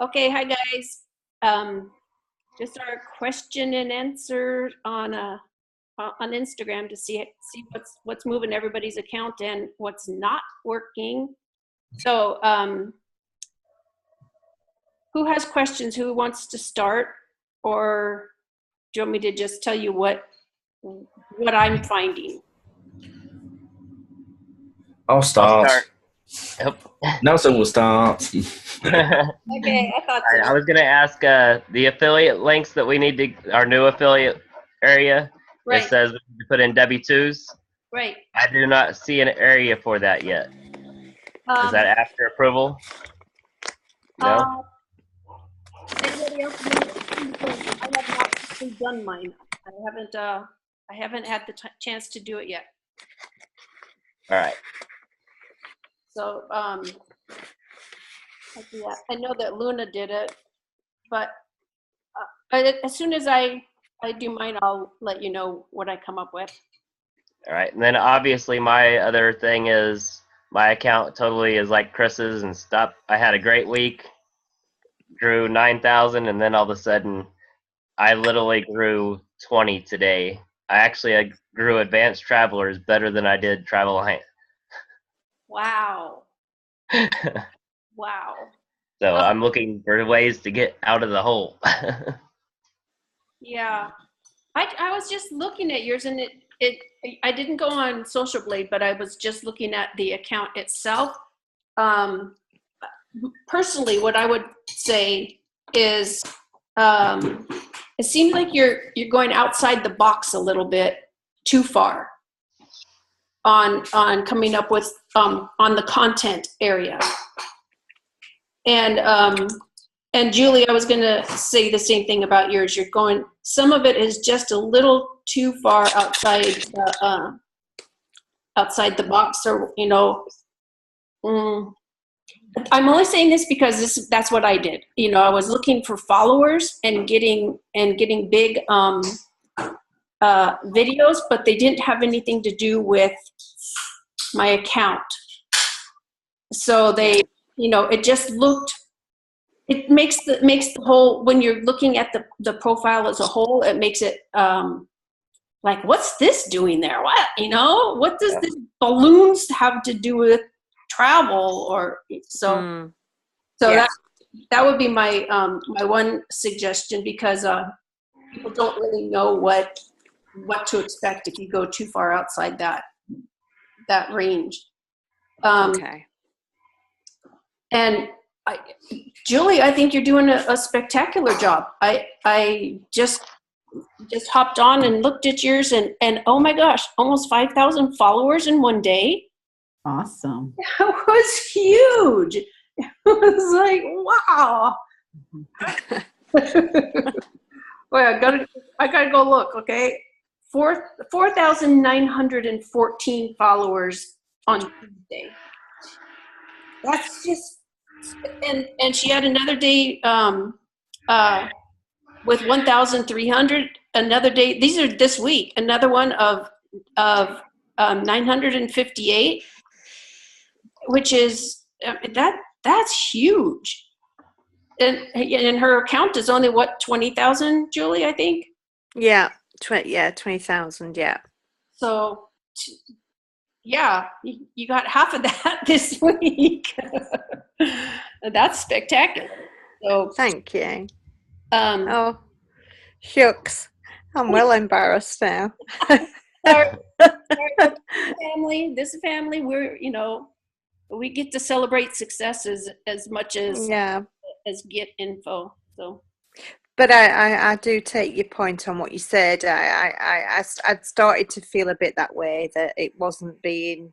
Okay, hi guys. Um, just our question and answer on Instagram to see what's moving everybody's account and what's not working. So, who has questions? Who wants to start, or do you want me to just tell you what I'm finding? I'll I'll start. start. Yep. Nelson will start. Okay, I thought I so. was gonna ask the affiliate links that we need to our new affiliate area. It Right, says we need to put in W-2s. right. I do not see an area for that yet. Is Um, that after approval? No. uh, Anybody else? Because I have not actually done mine. I haven't had the chance to do it yet. All right. So, yeah, I know that Luna did it, but as soon as I do mine, I'll let you know what I come up with. All right. And then obviously my other thing is my account totally is like Chris's and stuff. I had a great week, grew 9,000, and then all of a sudden I literally grew 20 today. I grew advanced travelers better than I did travel. Wow. Wow. So I'm looking for ways to get out of the hole. Yeah. I was just looking at yours, and I didn't go on Social Blade, but I was just looking at the account itself. Personally, what I would say is, it seems like you're going outside the box a little bit too far on coming up with on the content area. And Julie, I was going to say the same thing about yours. You're going, some of it is just a little too far outside the box, or I'm only saying this because that's what I did. I was looking for followers and getting big videos, but they didn't have anything to do with my account. So they, it just looked, it makes the whole, when you're looking at the profile as a whole, it makes it like, what's this doing there? What does this balloons have to do with travel? Or so Yeah. that would be my my one suggestion, because people don't really know what to expect if you go too far outside that range. Okay. And Julie, I think you're doing a spectacular job. I just hopped on and looked at yours, and oh my gosh, almost 5,000 followers in one day. Awesome. That was huge. It was like, wow. Well, I gotta go look. Okay, 4,914 followers on Tuesday. That's just, and she had another day with 1,300. Another day. These are this week. Another one of 958, which is that's huge. And her account is only what, 20,000, Julie, I think. Yeah, 20,000. Yeah. So, yeah, you got half of that this week. That's spectacular. So, Thank you. oh, shucks, I'm well embarrassed now. Sorry, this family, we're we get to celebrate successes as much as get info. So. But I do take your point on what you said. I'd started to feel a bit that way, that it wasn't being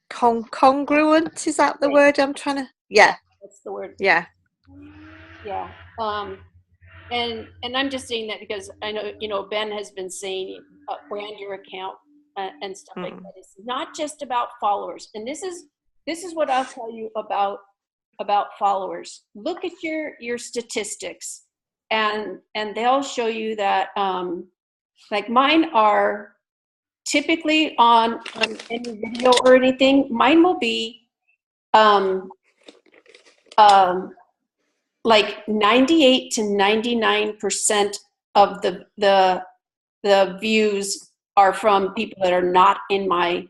congruent. Is that the word I'm trying to? Yeah. That's the word. Yeah. Yeah. And I'm just saying that because I know, Ben has been saying brand your account and stuff like that. It's not just about followers. And this is what I'll tell you about followers. Look at your statistics, and they'll show you that like mine are typically on any video or anything. Mine will be like 98 to 99% of the views are from people that are not in my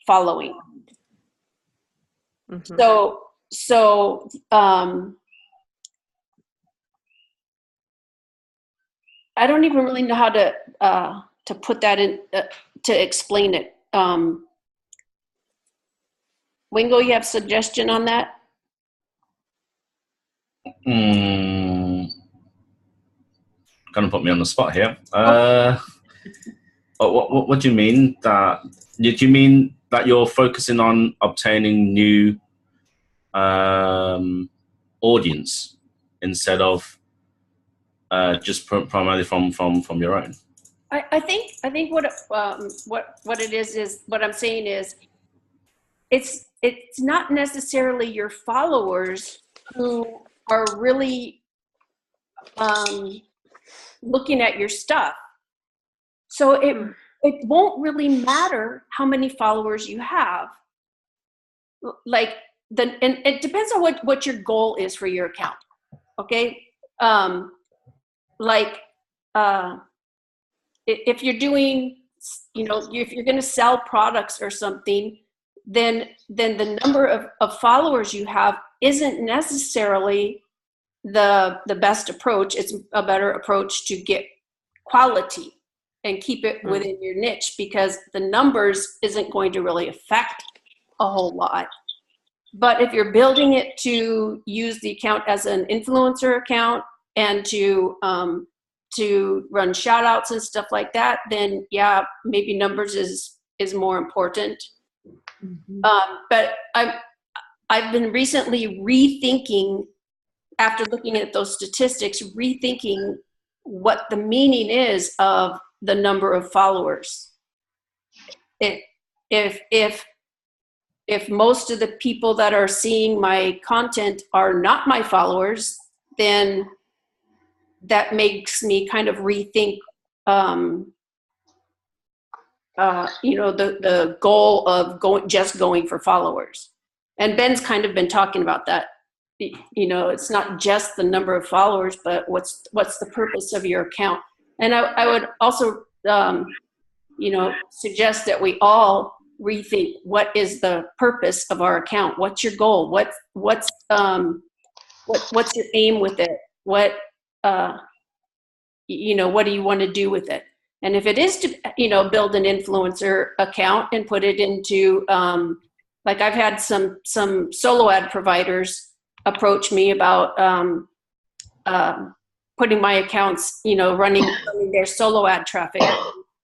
following. Mm-hmm. So I don't even really know how to put that in, to explain it. Wingo, you have suggestion on that? Kind of put me on the spot here. What do you mean? Did you mean that you're focusing on obtaining new audience instead of just primarily from your own? I think what it is what I'm saying is it's not necessarily your followers who are really looking at your stuff. So it won't really matter how many followers you have. Like and it depends on what your goal is for your account. Okay, if you're doing, if you're going to sell products or something, then the number of followers you have isn't necessarily the best approach. It's a better approach to get quality and keep it within your niche, because the numbers isn't going to really affect a whole lot. But if you're building it to use the account as an influencer account and to run shout outs and stuff like that, then yeah, maybe numbers is more important. Mm-hmm. But I've been recently rethinking, after looking at those statistics, rethinking what the meaning is of the number of followers. If most of the people that are seeing my content are not my followers, then that makes me kind of rethink, the goal of going for followers. And Ben's kind of been talking about that. It's not just the number of followers, but what's the purpose of your account. And I would also, suggest that we all rethink what is the purpose of our account. What's your goal? What's your aim with it? What do you want to do with it? And if it is to, build an influencer account and put it into, like I've had some solo ad providers approach me about putting my accounts, running their solo ad traffic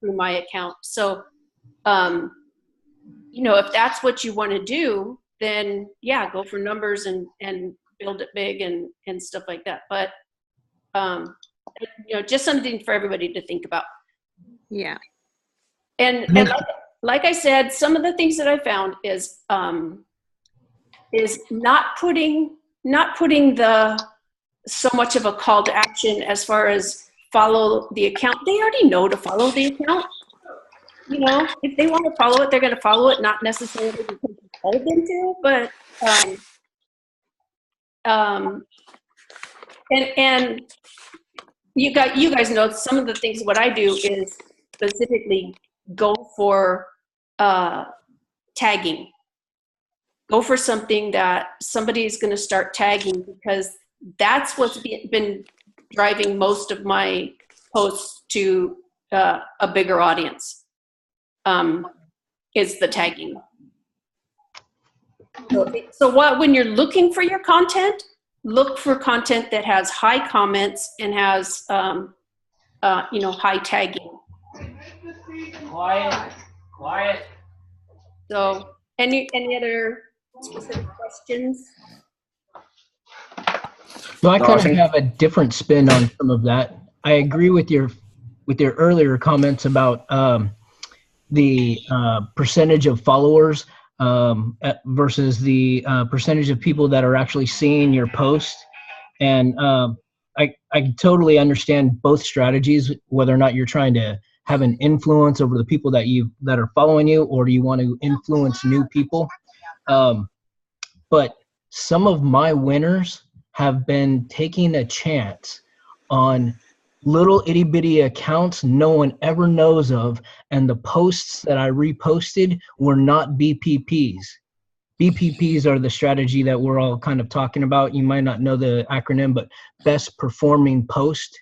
through my account. So, if that's what you want to do, then yeah, go for numbers and build it big and stuff like that. But, just something for everybody to think about. Yeah. And like I said, some of the things that I found is not putting so much of a call to action as far as follow the account. They already know to follow the account. If they want to follow it, they're going to follow it, not necessarily because you told them to, but and you guys know some of the things. What I do is specifically go for tagging. Go for something that somebody is going to start tagging, because that's what's been driving most of my posts to a bigger audience, is the tagging. So when you're looking for your content, look for content that has high comments and has high tagging. Quiet. So any other specific questions? No, I kind of have a different spin on some of that. I agree with your earlier comments about the percentage of followers versus the percentage of people that are actually seeing your post. And I totally understand both strategies, whether or not you're trying to have an influence over the people that are following you, or do you want to influence new people. But some of my winners have been taking a chance on little itty bitty accounts no one ever knows of, and the posts that I reposted were not BPPs. BPPs are the strategy that we're all kind of talking about. You might not know the acronym, but best performing post.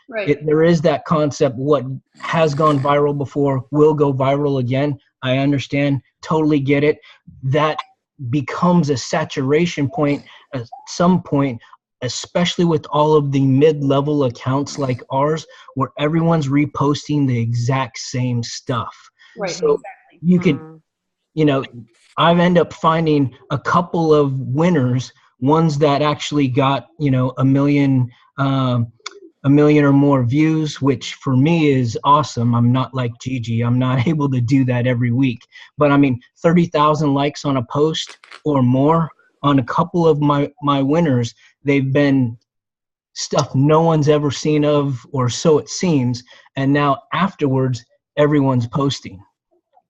Right. There is that concept, what has gone viral before will go viral again. I understand, totally get it. That becomes a saturation point at some point, especially with all of the mid-level accounts like ours, where everyone's reposting the exact same stuff. Right. So Exactly. you can, you know, I've ended up finding a couple of winners, ones that actually got, you know, a million or more views, which for me is awesome. I'm not like Gigi. I'm not able to do that every week. But I mean, 30,000 likes on a post or more on a couple of my winners. They've been stuff no one's ever seen of, or so it seems. And now afterwards, everyone's posting.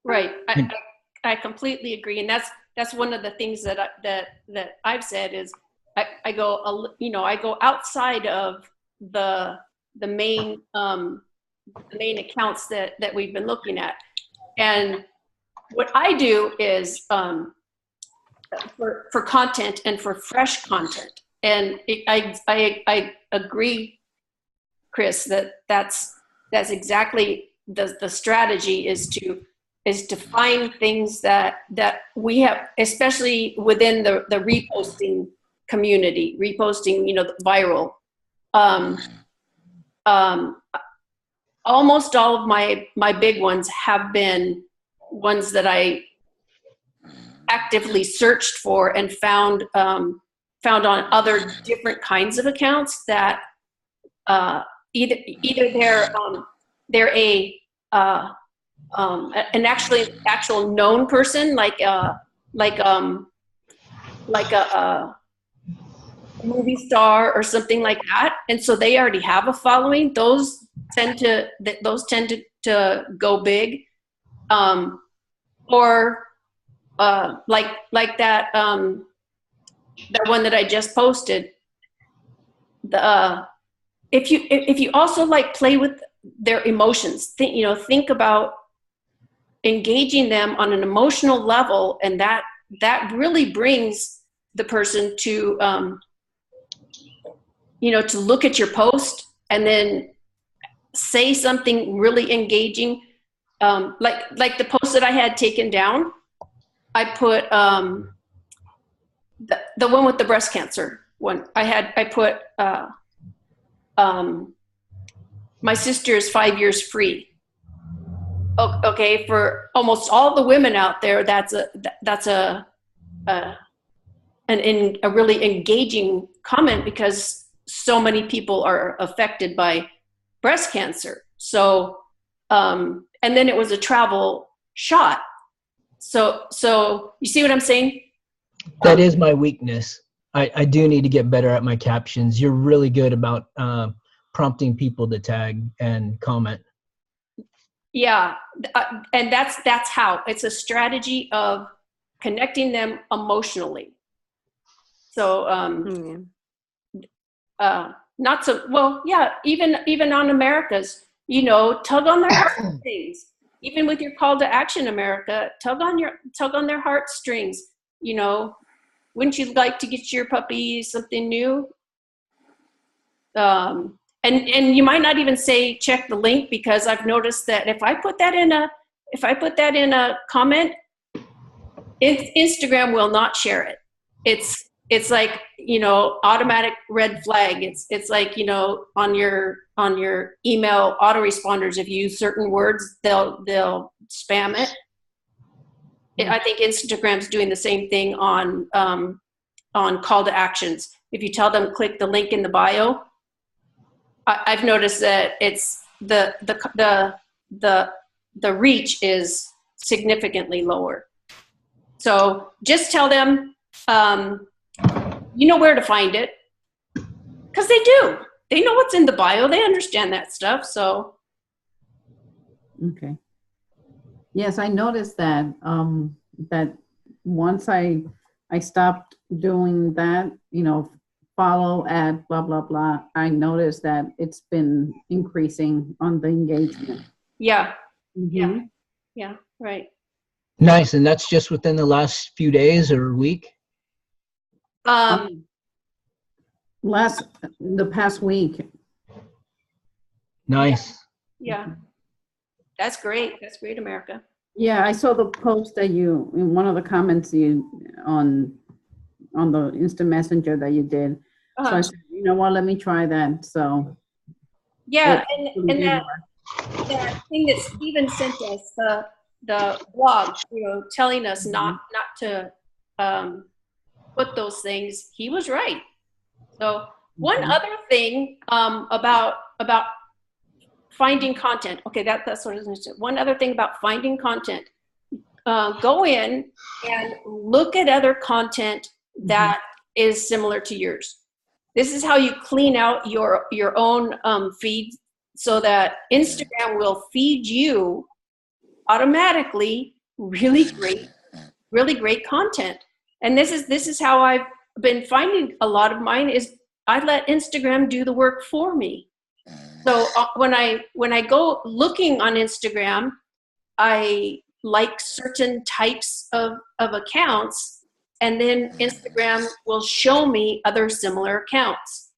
Right. I completely agree. And that's one of the things that I've said is I go, you know, I go outside of the main accounts that we've been looking at. And what I do is for content and for fresh content. And I agree, Chris, that's exactly the strategy is to find things that we have, especially within the reposting community, reposting, you know, viral. Almost all of my big ones have been ones that I actively searched for and found on other different kinds of accounts that either they're an actual known person, like a movie star or something like that, and so they already have a following. Those tend to go big, or like that one that I just posted. If you also like play with their emotions, think about engaging them on an emotional level, and that really brings the person to to look at your post and then say something really engaging, like the post that I had taken down. I put the one with the breast cancer one. I put my sister is 5 years free. Okay, for almost all the women out there, that's a really engaging comment, because so many people are affected by breast cancer. So, and then it was a travel shot. So you see what I'm saying? That is my weakness. I do need to get better at my captions. You're really good about prompting people to tag and comment. Yeah, and that's how. It's a strategy of connecting them emotionally. So, not so well. Yeah, even on America's, tug on their heartstrings. Even with your call to action, America, tug on their heartstrings. Wouldn't you like to get your puppy something new? And you might not even say check the link, because I've noticed that if I put that in a comment, Instagram will not share it. It's like, automatic red flag. It's like, on your email autoresponders, if you use certain words, they'll spam it. I think Instagram's doing the same thing on call to actions. If you tell them click the link in the bio, I've noticed that it's the reach is significantly lower. So just tell them, you know where to find it, because they do. They know what's in the bio. They understand that stuff. So. Okay. Yes, I noticed that that once I stopped doing that, follow at blah, blah, blah, I noticed that it's been increasing on the engagement. Yeah, Mhm. yeah, right. Nice. And that's just within the last few days or week? The past week. Nice. Yeah, that's great. That's great, America. Yeah, I saw the post that you, in one of the comments on the instant messenger that you did. So Uh-huh. I said, you know what, let me try that. So Yeah, it and did that work. thing that Steven sent us, the blog, telling us not to put those things. He was right. So one other thing about finding content. Okay, that's what it is. One other thing about finding content. Go in and look at other content that is similar to yours. This is how you clean out your own feed, so that Instagram will feed you automatically really great content. And this is how I've been finding a lot of mine, is I let Instagram do the work for me. So when I go looking on Instagram, I like certain types of accounts, and then Instagram will show me other similar accounts.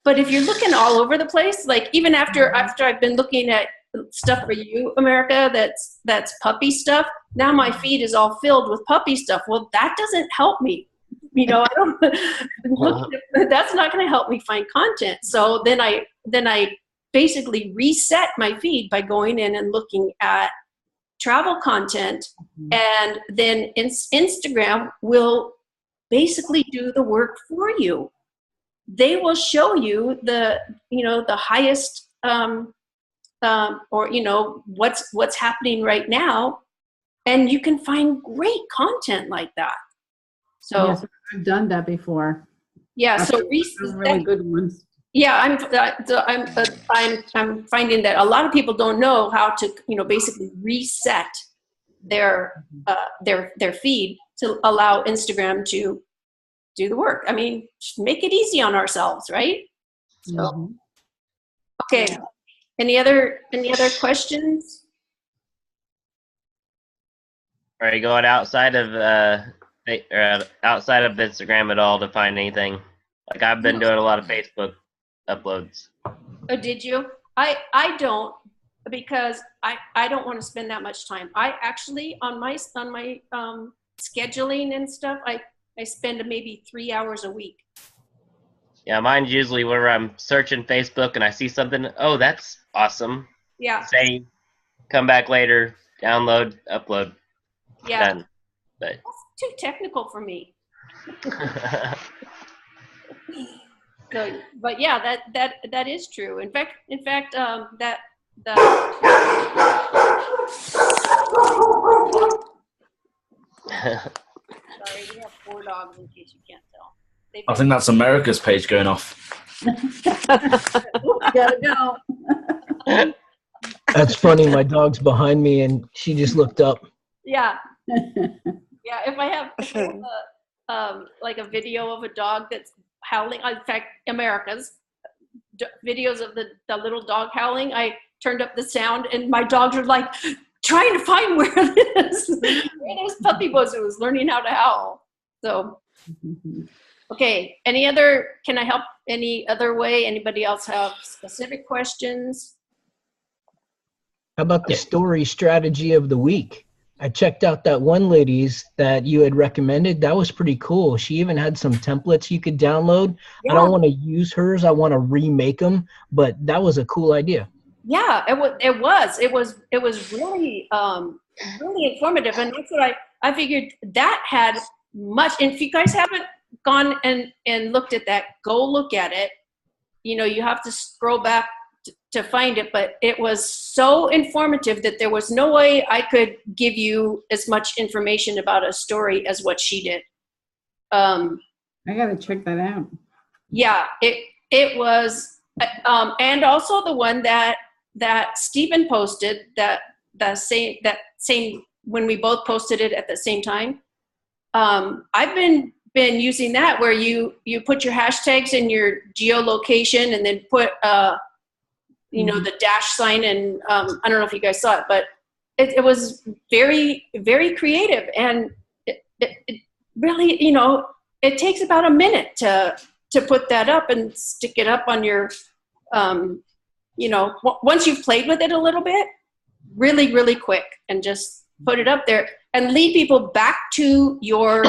But if you're looking all over the place, like even after I've been looking at stuff for you, America, that's puppy stuff, now my feed is all filled with puppy stuff. Well, that doesn't help me. I don't that's not going to help me find content. So then I basically reset my feed by going in and looking at travel content, and then Instagram will basically do the work for you. They will show you the highest or what's happening right now, and you can find great content like that. So Yes, I've done that before. yeah, so really good ones. Yeah, I'm finding that a lot of people don't know how to basically reset their feed to allow Instagram to do the work. I mean, just make it easy on ourselves, right? So okay. Yeah. Any other questions? Are you going outside of Instagram at all to find anything? Like I've been doing a lot of Facebook uploads. Oh, did you? I don't, because I don't want to spend that much time. I actually on my scheduling and stuff, I spend maybe 3 hours a week. Yeah, mine's usually where I'm searching Facebook and I see something. Oh, that's awesome. Yeah. Save, come back later, download, upload. Yeah. Done. But that's too technical for me. So, but yeah, that is true. In fact, that the sorry, we have 4 dogs in case you can't tell. I think that's America's page going off. Gotta go. That's funny. My dog's behind me, and she just looked up. Yeah. Yeah. If I have like a video of a dog that's howling, in fact, America's videos of the little dog howling, I turned up the sound, and my dogs are like trying to find where this puppy was who was learning how to howl. So, okay. Can I help any other way? Anybody else have specific questions? How about the story strategy of the week? I checked out that one lady's that you had recommended. That was pretty cool. She even had some templates you could download. Yeah. I don't want to use hers. I want to remake them, but that was a cool idea. Yeah, it was really really informative, and that's what I figured that had much. And if you guys haven't gone and looked at that, go look at it. You have to scroll back to find it, but it was so informative that there was no way I could give you as much information about a story as what she did. I gotta check that out. Yeah, it was, and also the one that Stephen posted, that same when we both posted it at the same time. I've been been using that where you put your hashtags and your geolocation and then put the dash sign, and I don't know if you guys saw it, but it was very, very creative, and it really, it takes about a minute to put that up and stick it up on your, once you've played with it a little bit, really, really quick, and just put it up there and lead people back to your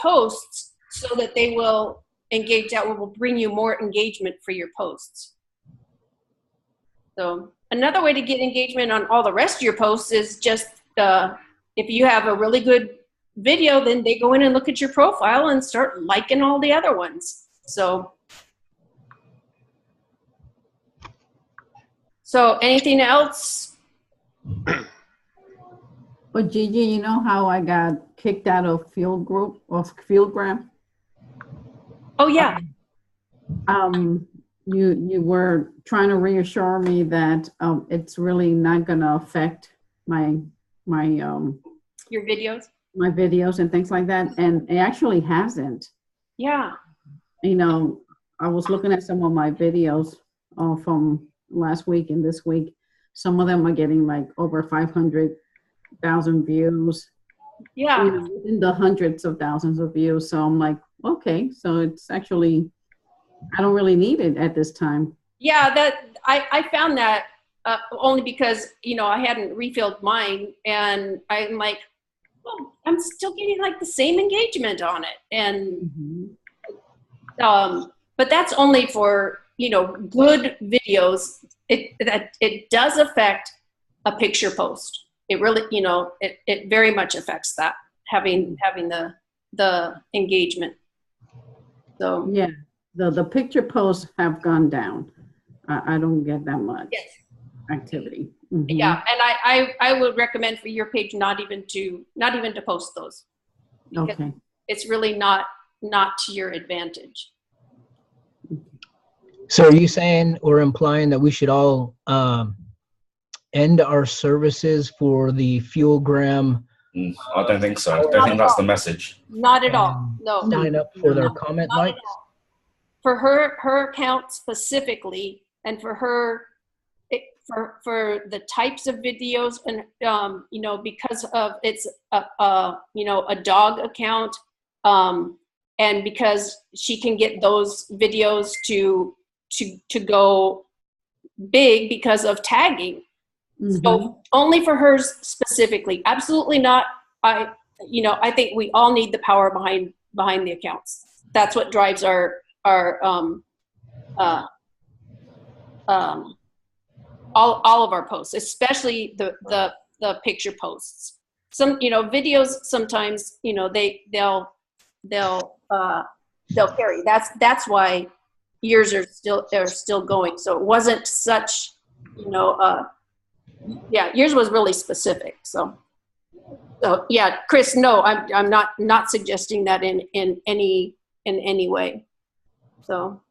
posts so that they will engage. That will bring you more engagement for your posts. So another way to get engagement on all the rest of your posts is just if you have a really good video, then they go in and look at your profile and start liking all the other ones. So anything else? But Gigi, you know how I got kicked out of Fieldgram? Oh yeah. You were trying to reassure me that it's really not going to affect my your videos, my videos and things like that, and it actually hasn't. Yeah. I was looking at some of my videos from last week and this week. Some of them are getting like over 500,000 views. Yeah. In the hundreds of thousands of views. So I'm like, okay, so it's actually, I don't really need it at this time. Yeah, that I found that only because I hadn't refilled mine, and I'm like, well, I'm still getting like the same engagement on it, and but that's only for good videos. It does affect a picture post. It really it very much affects that, having the engagement. So yeah. The picture posts have gone down. I don't get that much activity. Mm-hmm. Yeah, and I would recommend for your page not even to post those. Okay. It's really not to your advantage. So are you saying or implying that we should all end our services for the Fuelgram? I don't think so. I don't think that's the message. Not at all. No. Sign up for their comment likes? For her account specifically, and for her, for the types of videos, and because of it's a dog account, and because she can get those videos to go big because of tagging. Mm-hmm. So only for hers specifically. Absolutely not. I think we all need the power behind the accounts. That's what drives our all of our posts, especially the picture posts. Some videos sometimes they'll carry. That's why yours are still going. So it wasn't such yours was really specific. So yeah, Chris, no, I'm not suggesting that in any way. So,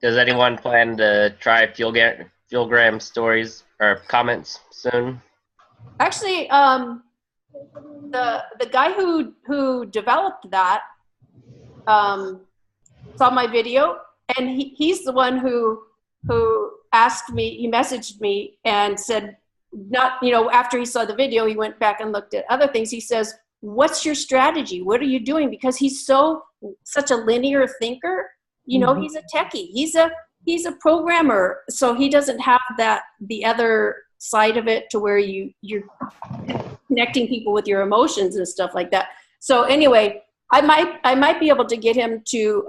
does anyone plan to try Fuelgram stories or comments soon? Actually, the guy who developed that saw my video, and he's the one who asked me. He messaged me and said, after he saw the video, he went back and looked at other things. He says, "What's your strategy? What are you doing?" Because he's such a linear thinker. Mm-hmm. He's a techie. He's a programmer, so he doesn't have the other side of it to where you're connecting people with your emotions and stuff like that. So anyway, I might be able to get him to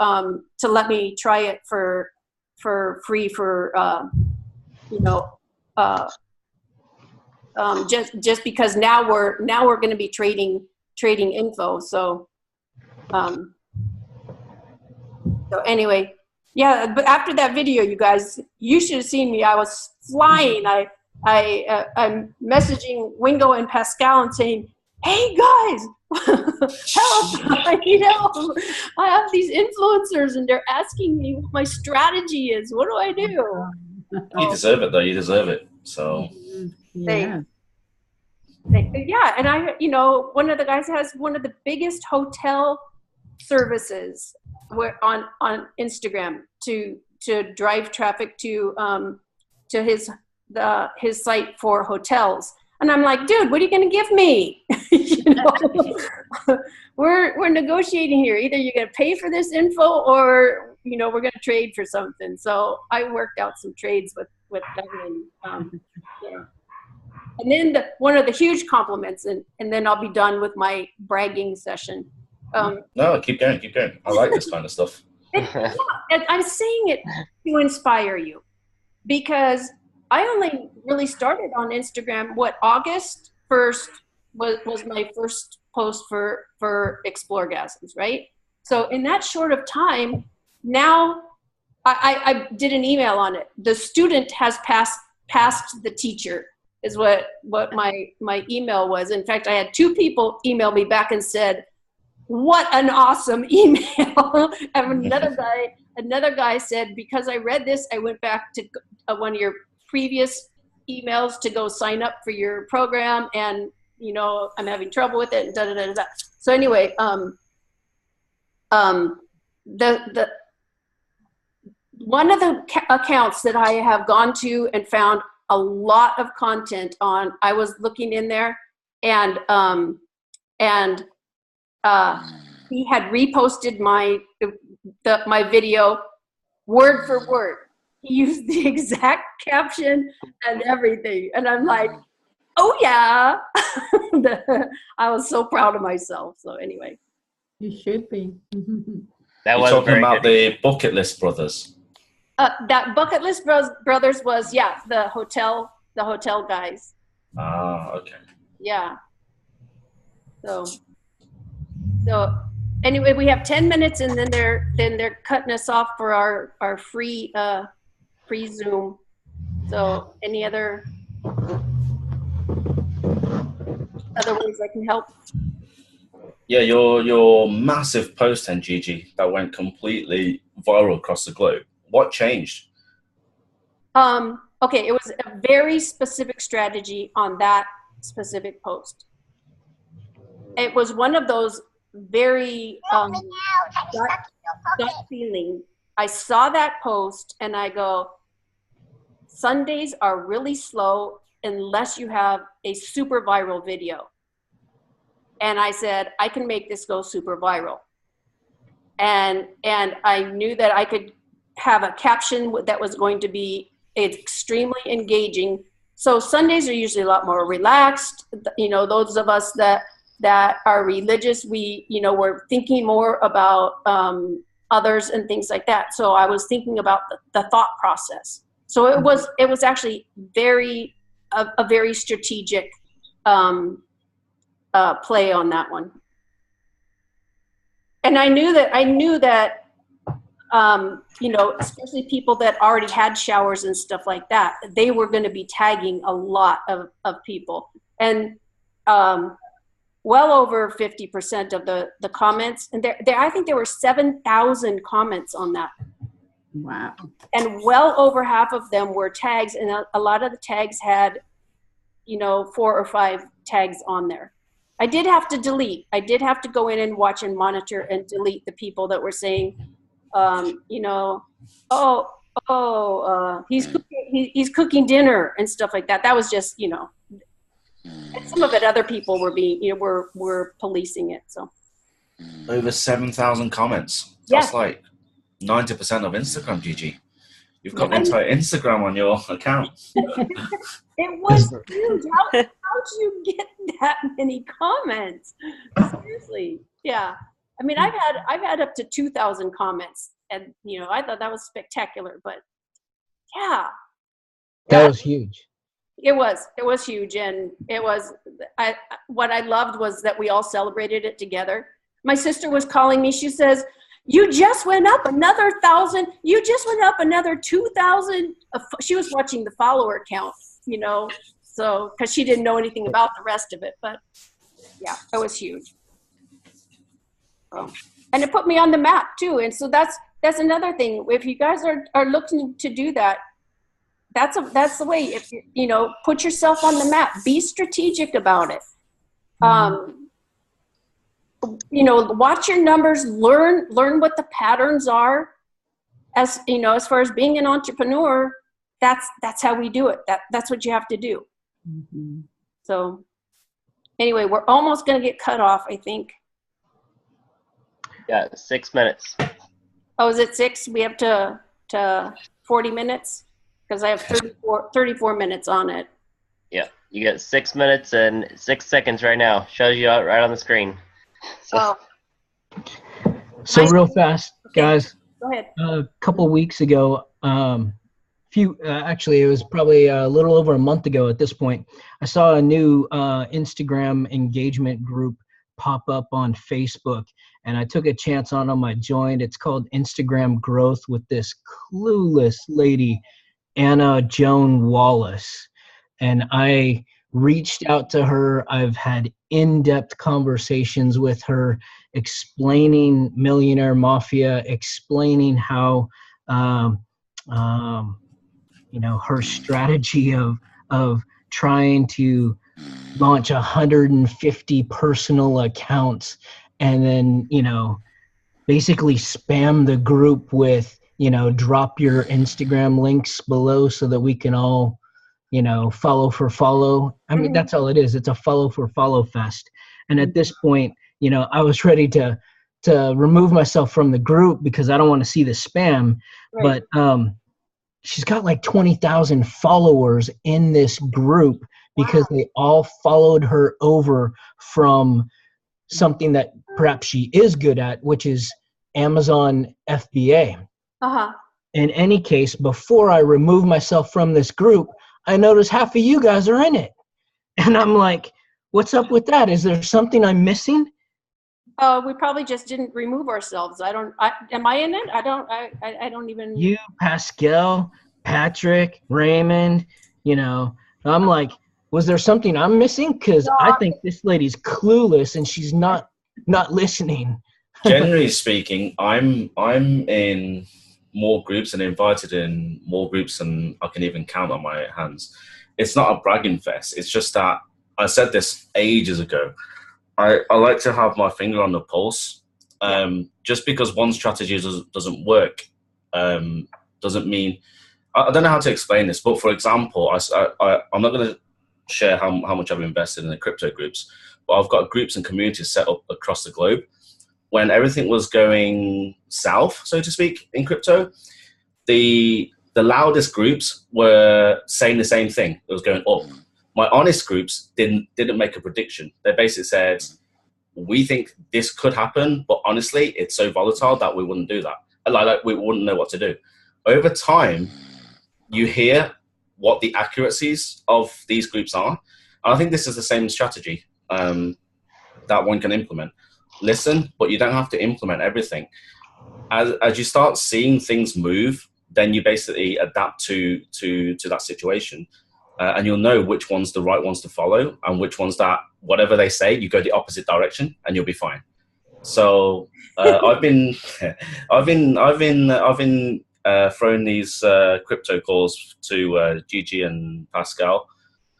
let me try it for free for just because now we're going to be trading info. So anyway, yeah. But after that video, you guys, you should have seen me. I was flying. I'm messaging Wingo and Pascal and saying, "Hey guys, help! I need help. I have these influencers and they're asking me what my strategy is. What do I do?" You deserve it, though. You deserve it. So yeah. Yeah, and I, one of the guys has one of the biggest hotel services on Instagram to drive traffic to his site for hotels. And I'm like, dude, what are you going to give me? We're negotiating here. Either you're going to pay for this info, or we're going to trade for something. So I worked out some trades with them, and and then one of the huge compliments, and then I'll be done with my bragging session. No, keep going. I like this kind of stuff. I'm saying it to inspire you, because I only really started on Instagram, August 1st was my first post for Explorgasms, right? So in that short of time, now I did an email on it. The student has passed the teacher, is what my email was. In fact, I had 2 people email me back and said, what an awesome email. And another guy said, because I read this, I went back to one of your previous emails to go sign up for your program, and I'm having trouble with it, and da da da da. So anyway, the one of the accounts that I have gone to and found a lot of content on, I was looking in there, and he had reposted my video word for word. He used the exact caption and everything, and I'm like, oh yeah. I was so proud of myself. So anyway, You should be. That You're was talking very about good. the Bucket List Brothers. that Bucket List Brothers was, the hotel guys. Ah, okay. Yeah. So anyway, we have 10 minutes, and then they're cutting us off for our free Zoom. So any other ways I can help? Yeah, your massive post, Gigi, that went completely viral across the globe. What changed? Okay, it was a very specific strategy on that specific post. It was one of those very gut feeling. I saw that post and I go, Sundays are really slow unless you have a super viral video. And I said, I can make this go super viral. And I knew that I could have a caption that was going to be extremely engaging. So Sundays are usually a lot more relaxed. Those of us that are religious, we're thinking more about others and things like that. So I was thinking about the thought process. So it was actually a very strategic play on that one. And I knew that especially people that already had showers and stuff like that, they were going to be tagging a lot of people. And well over 50% of the comments, and I think there were 7,000 comments on that. Wow. And well over half of them were tags, and a lot of the tags had 4 or 5 tags on there. I did have to delete. I did have to go in and watch and monitor and delete the people that were saying, he's cooking dinner and stuff like that. That was just, and some of it other people were being, were policing it. So Over 7,000 comments. Yes. That's like 90% of Instagram, Gigi. You've got the entire Instagram on your account. It was huge. How did you get that many comments? Seriously. Yeah. I mean, I've had up to 2,000 comments, and I thought that was spectacular. But yeah, That was huge. it was huge, and what I loved was that we all celebrated it together. My sister was calling me. She says, "You just went up another 1,000. You just went up another 2,000." She was watching the follower count, so because she didn't know anything about the rest of it. But yeah, it was huge. And it put me on the map too. And so that's another thing. If you guys are looking to do that, that's the way. If you know, put yourself on the map. Be strategic about it. You know, watch your numbers. Learn what the patterns are. As you know, as far as being an entrepreneur, that's how we do it. That's what you have to do. So anyway, we're almost going to get cut off, I think. Yeah, 6 minutes. Oh, is it 6? We have to 40 minutes? Because I have 34 minutes on it. Yeah, you get 6 minutes and 6 seconds right now. Shows you out right on the screen. So, So real fast, guys. Go ahead. A couple weeks ago, actually, it was probably a little over a month ago at this point, I saw a new Instagram engagement group pop up on Facebook, and I took a chance on them. I joined. It's called Instagram Growth with this clueless lady, Anna Joan Wallace. And I reached out to her. I've had in-depth conversations with her, explaining Millionaire Mafia, explaining how you know, her strategy of trying to launch 150 personal accounts and then, you know, basically spam the group with, you know, drop your Instagram links below so that we can all, you know, follow for follow. I mean, that's all it is. It's a follow for follow fest. And at this point, you know, I was ready to remove myself from the group because I don't want to see the spam. Right. But she's got like 20,000 followers in this group because they all followed her over from something that perhaps she is good at, which is Amazon FBA. In any case, before I remove myself from this group, I notice half of you guys are in it. And I'm like, what's up with that? Is there something I'm missing? We probably just didn't remove ourselves. Am I in it? I don't even. You, Pascal, Patrick, Raymond, you know, I'm like, was there something I'm missing? Because I think this lady's clueless and she's not listening. Generally speaking, I'm in more groups and invited in more groups than I can even count on my hands. It's not a bragging fest. It's just that I said this ages ago. I like to have my finger on the pulse. Just because one strategy doesn't work doesn't mean. I don't know how to explain this, but for example, I'm not going to share how much I've invested in the crypto groups, but I've got groups and communities set up across the globe. When everything was going south, so to speak, in crypto, the loudest groups were saying the same thing. It was going up. My honest groups didn't make a prediction. They basically said, we think this could happen, but honestly, it's so volatile that we wouldn't do that. Like we wouldn't know what to do. Over time, you hear what the accuracies of these groups are. And I think this is the same strategy that one can implement. Listen, but you don't have to implement everything. As you start seeing things move, then you basically adapt to that situation. And you'll know which one's the right ones to follow and which ones that, whatever they say, you go the opposite direction and you'll be fine. So I've been throwing these crypto calls to Gigi and Pascal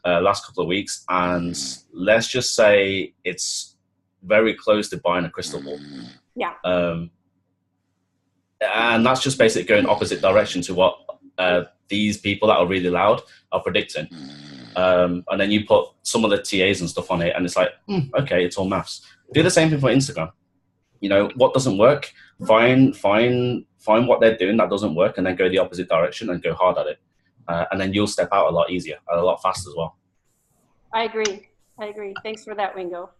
last couple of weeks, and let's just say it's very close to buying a crystal ball. Yeah. And that's just basically going opposite direction to what these people that are really loud are predicting. And then you put some of the TAs and stuff on it, and it's like, okay, it's all maths. Do the same thing for Instagram. You know, what doesn't work, find what they're doing that doesn't work, and then go the opposite direction and go hard at it. And then you'll step out a lot easier, and a lot faster as well. I agree. Thanks for that, Wingo.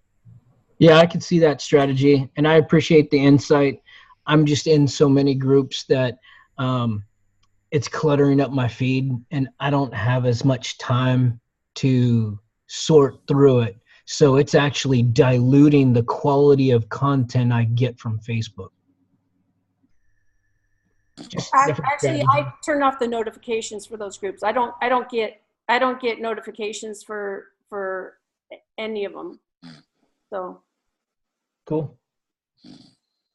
Yeah, I can see that strategy, and I appreciate the insight. I'm just in so many groups that it's cluttering up my feed, and I don't have as much time to sort through it. So it's actually diluting the quality of content I get from Facebook. Actually, I turn off the notifications for those groups. I don't get notifications for any of them. So cool.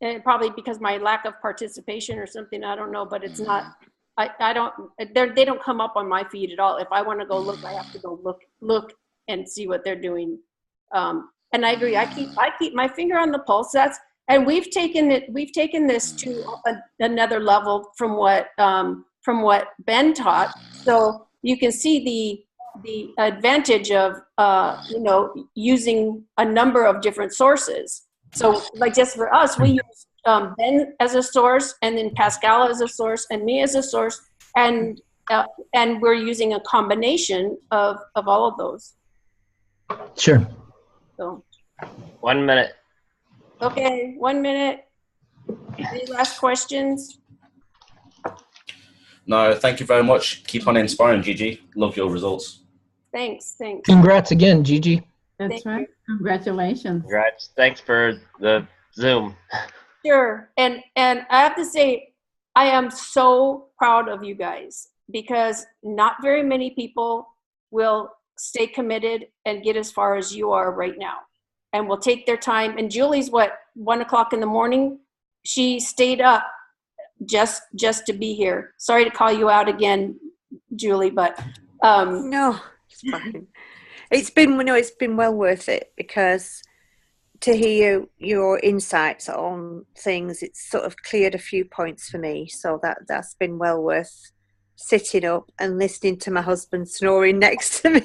And probably because my lack of participation or something, I don't know, but it's not. I don't, they don't come up on my feed at all. If I want to go look, I have to go look and see what they're doing. And I agree. I keep my finger on the pulse. And we've taken this to another level from what Ben taught. So you can see the advantage of using a number of different sources. So like just for us, we use Ben as a source, and then Pascal as a source, and me as a source, and we're using a combination of all of those. Sure. So 1 minute. okay, 1 minute. Any last questions? No, thank you very much. Keep on inspiring, Gigi. Love your results. Thanks. Congrats again, Gigi. That's Thank right. you. Congratulations. Congrats. Thanks for the Zoom. Sure. And I have to say, I am so proud of you guys, because not very many people will stay committed and get as far as you are right now, and will take their time. And Julie's 1 o'clock in the morning. She stayed up just to be here. Sorry to call you out again, Julie, but No, it's fine. It's been well worth it, because to hear your insights on things, it's sort of cleared a few points for me. So that's been well worth sitting up and listening to my husband snoring next to me.